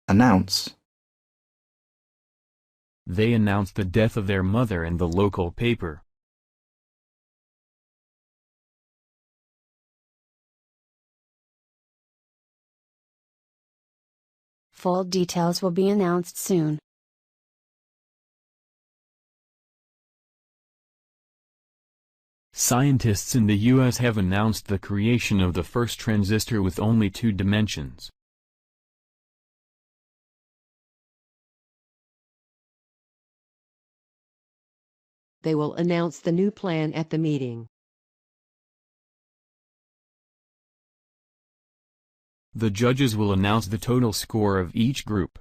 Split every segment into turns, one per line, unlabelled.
Announce.
They announced the death of their mother in the local paper.
Full details will be announced soon.
Scientists in the U.S. have announced the creation of the first transistor with only 2 dimensions.
They will announce the new plan at the meeting.
The judges will announce the total score of each group.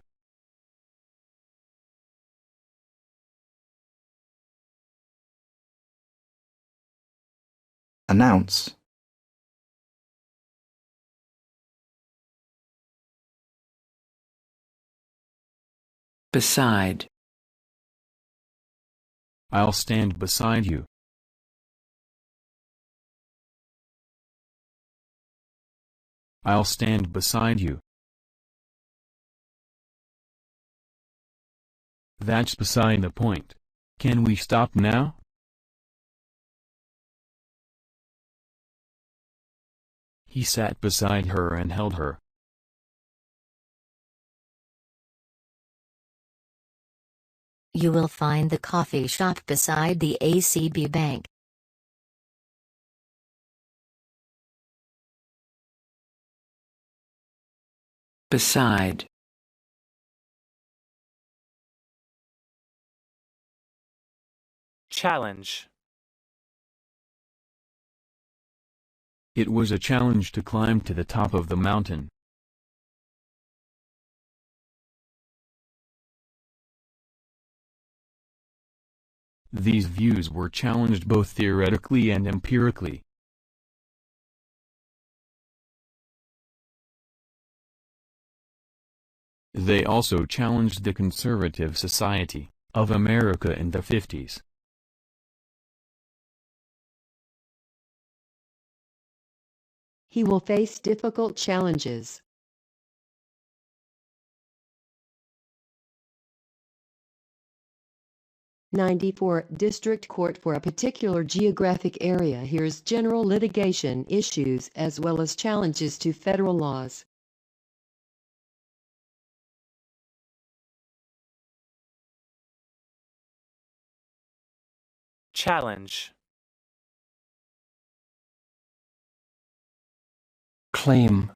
Announce.
Beside.
I'll stand beside you. I'll stand beside you. That's beside the point. Can we stop now? He sat beside her and held her.
You will find the coffee shop beside the ACB Bank.
Beside.
Challenge.
It was a challenge to climb to the top of the mountain. These views were challenged both theoretically and empirically. They also challenged the conservative society of America in the 50s.
He will face difficult challenges. '94 District Court for a particular geographic area hears general litigation issues as well as challenges to federal laws.
Challenge.
Claim.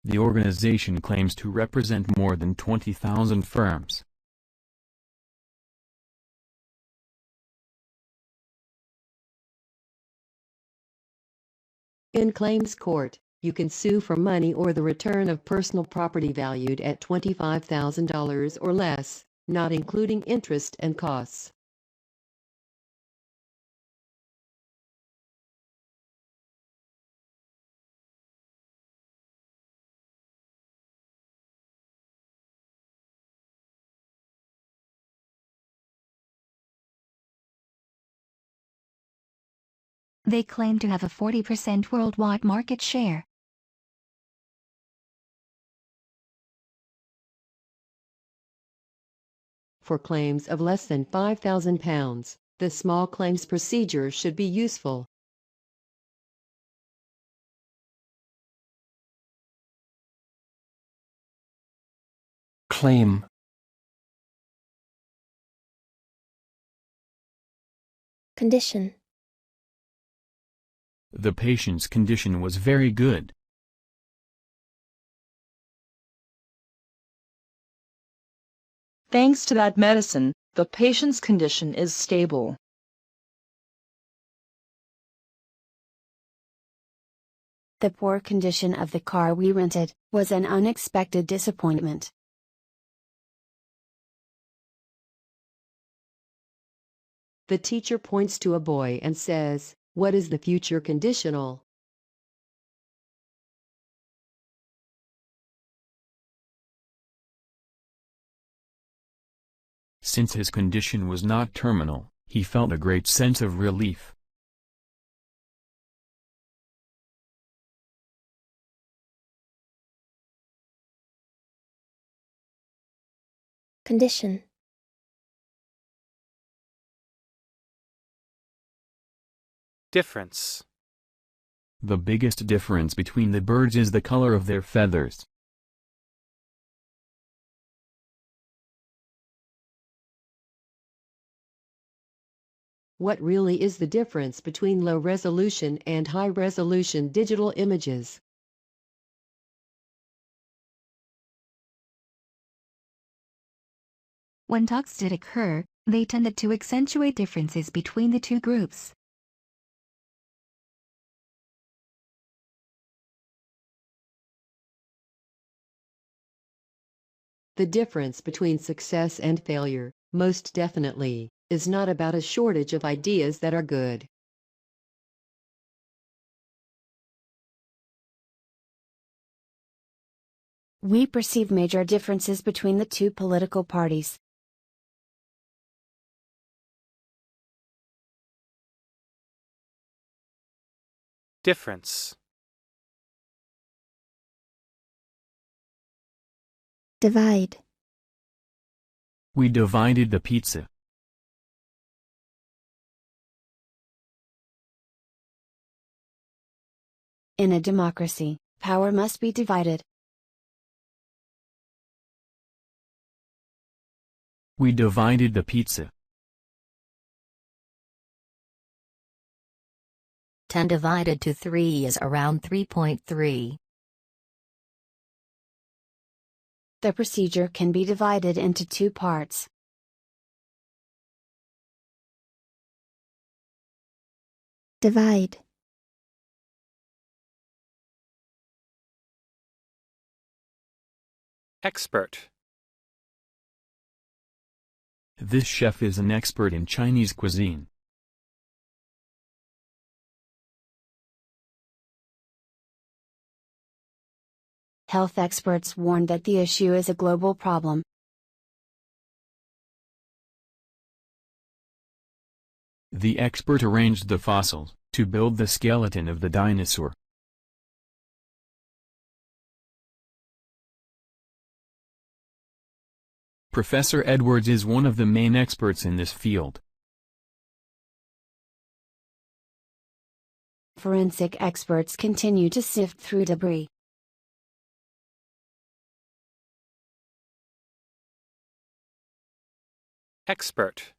The organization claims to represent more than 20,000 firms.
In claims court, you can sue for money or the return of personal property valued at $25,000 or less, not including interest and costs.
They claim to have a 40% worldwide market share.
For claims of less than £5,000, the small claims procedure should be useful.
Claim.
Condition.
The patient's condition was very good.
Thanks to that medicine, the patient's condition is stable.
The poor condition of the car we rented was an unexpected disappointment.
The teacher points to a boy and says, "What is the future conditional?"
Since his condition was not terminal, he felt a great sense of relief.
Condition.
Difference.
The biggest difference between the birds is the color of their feathers.
What really is the difference between low-resolution and high-resolution digital images?
When talks did occur, they tended to accentuate differences between the two groups.
The difference between success and failure, most definitely, is not about a shortage of ideas that are good.
We perceive major differences between the two political parties.
Difference.
Divide.
We divided the pizza.
In a democracy, power must be divided.
We divided the pizza.
10 divided to 3 is around 3.3.
The procedure can be divided into two parts.
Divide.
Expert.
This chef is an expert in Chinese cuisine.
Health experts warn that the issue is a global problem.
The expert arranged the fossils to build the skeleton of the dinosaur. Professor Edwards is one of the main experts in this field.
Forensic experts continue to sift through debris.
Expert.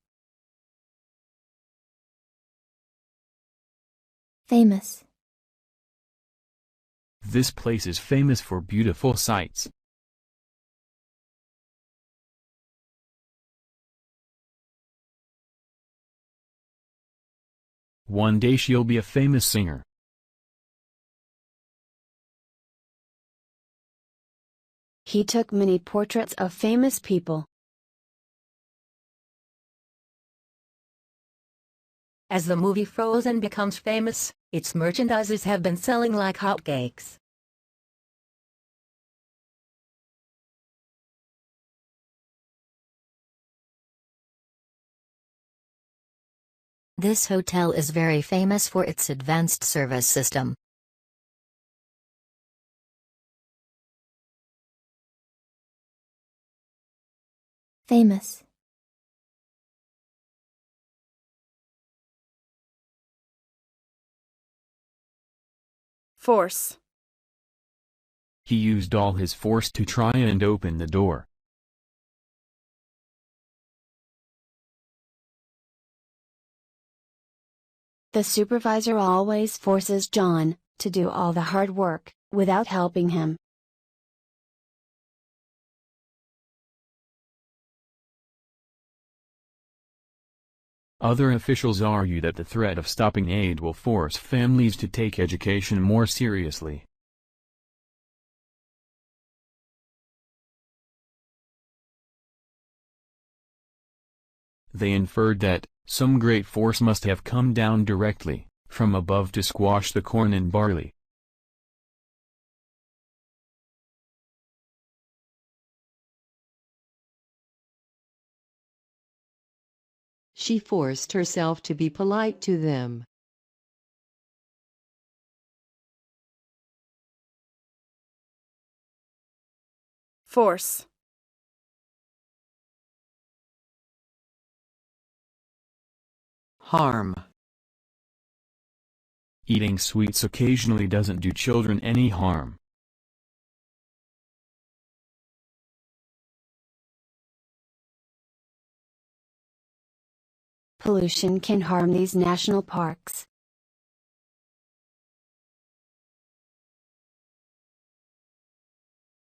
Famous.
This place is famous for beautiful sights. One day she'll be a famous singer.
He took many portraits of famous people.
As the movie Frozen becomes famous, its merchandises have been selling like hotcakes.
This hotel is very famous for its advanced service system.
Famous.
Force.
He used all his force to try and open the door.
The supervisor always forces John to do all the hard work, without helping him.
Other officials argue that the threat of stopping aid will force families to take education more seriously. They inferred that some great force must have come down directly from above to squash the corn and barley.
She forced herself to be polite to them.
Force.
Harm.
Eating sweets occasionally doesn't do children any harm.
Pollution can harm these national parks.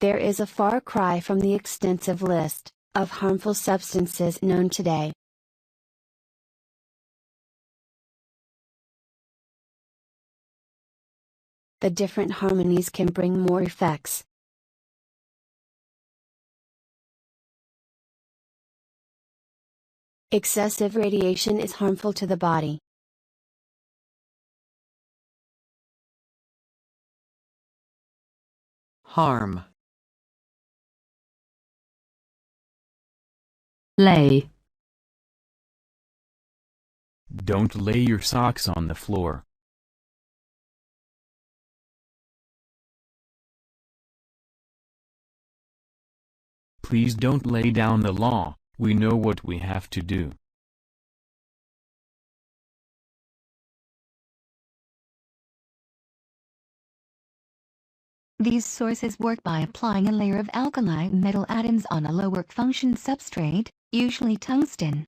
There is a far cry from the extensive list of harmful substances known today. The different harmonies can bring more effects. Excessive radiation is harmful to the body.
Harm.
Lay.
Don't lay your socks on the floor. Please don't lay down the law, we know what we have to do.
These sources work by applying a layer of alkali metal atoms on a low-work function substrate, usually tungsten.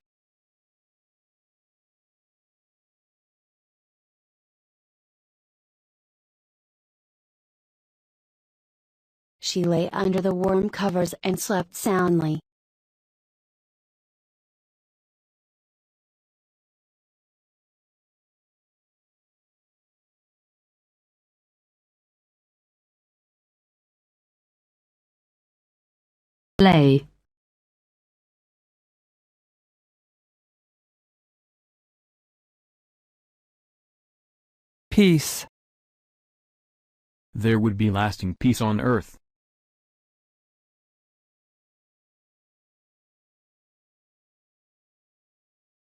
She lay under the warm covers and slept soundly.
Lay.
Peace.
There would be lasting peace on earth.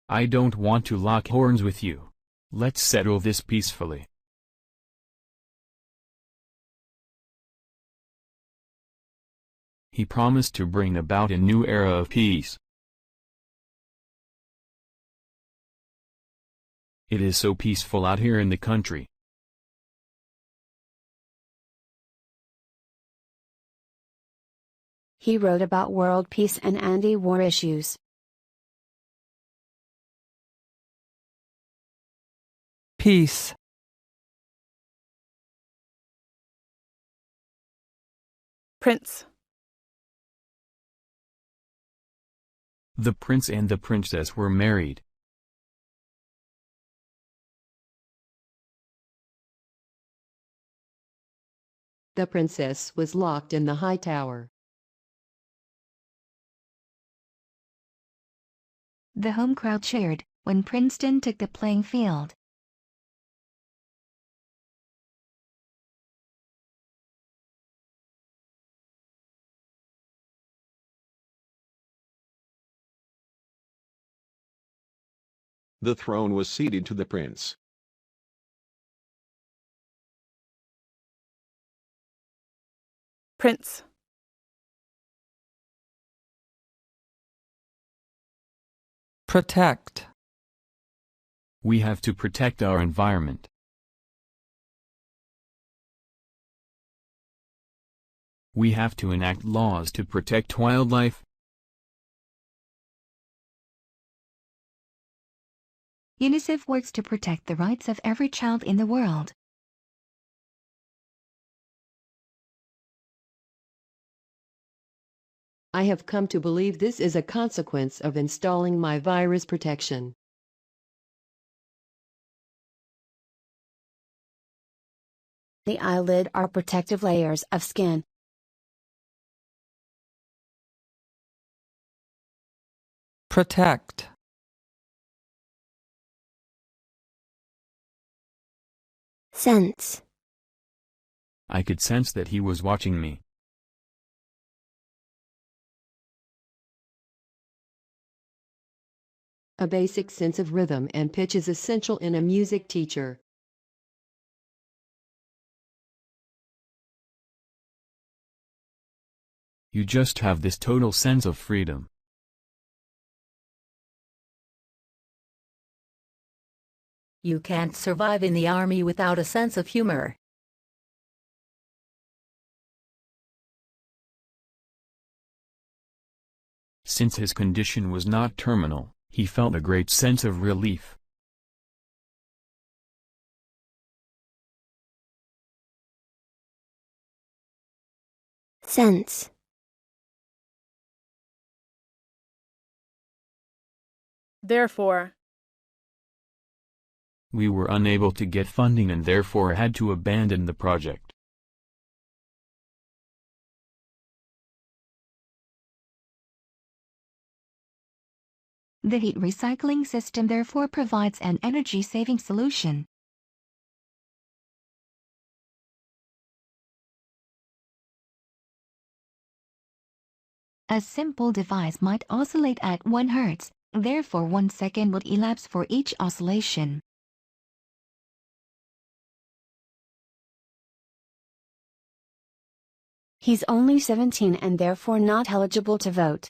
I don't want to lock horns with you. Let's settle this peacefully. He promised to bring about a new era of peace. It is so peaceful out here in the country.
He wrote about world peace and anti-war issues.
Peace.
Prince.
The prince and the princess were married.
The princess was locked in the high tower.
The home crowd cheered when Princeton took the playing field.
The throne was ceded to the prince.
Prince.
Protect.
We have to protect our environment. We have to enact laws to protect wildlife.
UNICEF works to protect the rights of every child in the world.
I have come to believe this is a consequence of installing my virus protection.
The eyelid are protective layers of skin.
Protect.
Sense.
I could sense that he was watching me.
A basic sense of rhythm and pitch is essential in a music teacher.
You just have this total sense of freedom.
You can't survive in the army without a sense of humor.
Since his condition was not terminal, he felt a great sense of relief.
Sense.
Therefore.
We were unable to get funding and therefore had to abandon the project.
The heat recycling system therefore provides an energy-saving solution. A simple device might oscillate at 1 Hz, therefore 1 second would elapse for each oscillation.
He's only 17 and therefore not eligible to vote.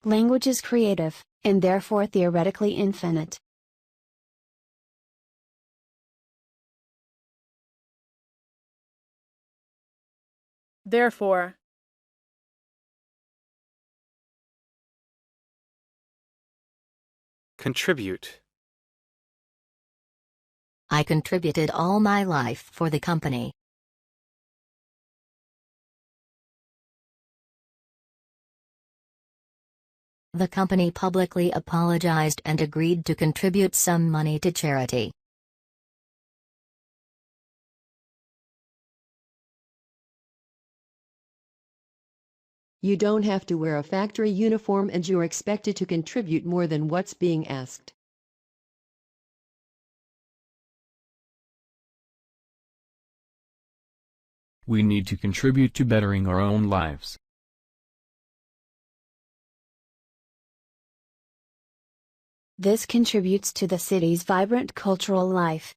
Language is creative, and therefore theoretically infinite.
Therefore.
Contribute.
I contributed all my life for the company. The company publicly apologized and agreed to contribute some money to charity.
You don't have to wear a factory uniform and you're expected to contribute more than what's being asked.
We need to contribute to bettering our own lives.
This contributes to the city's vibrant cultural life.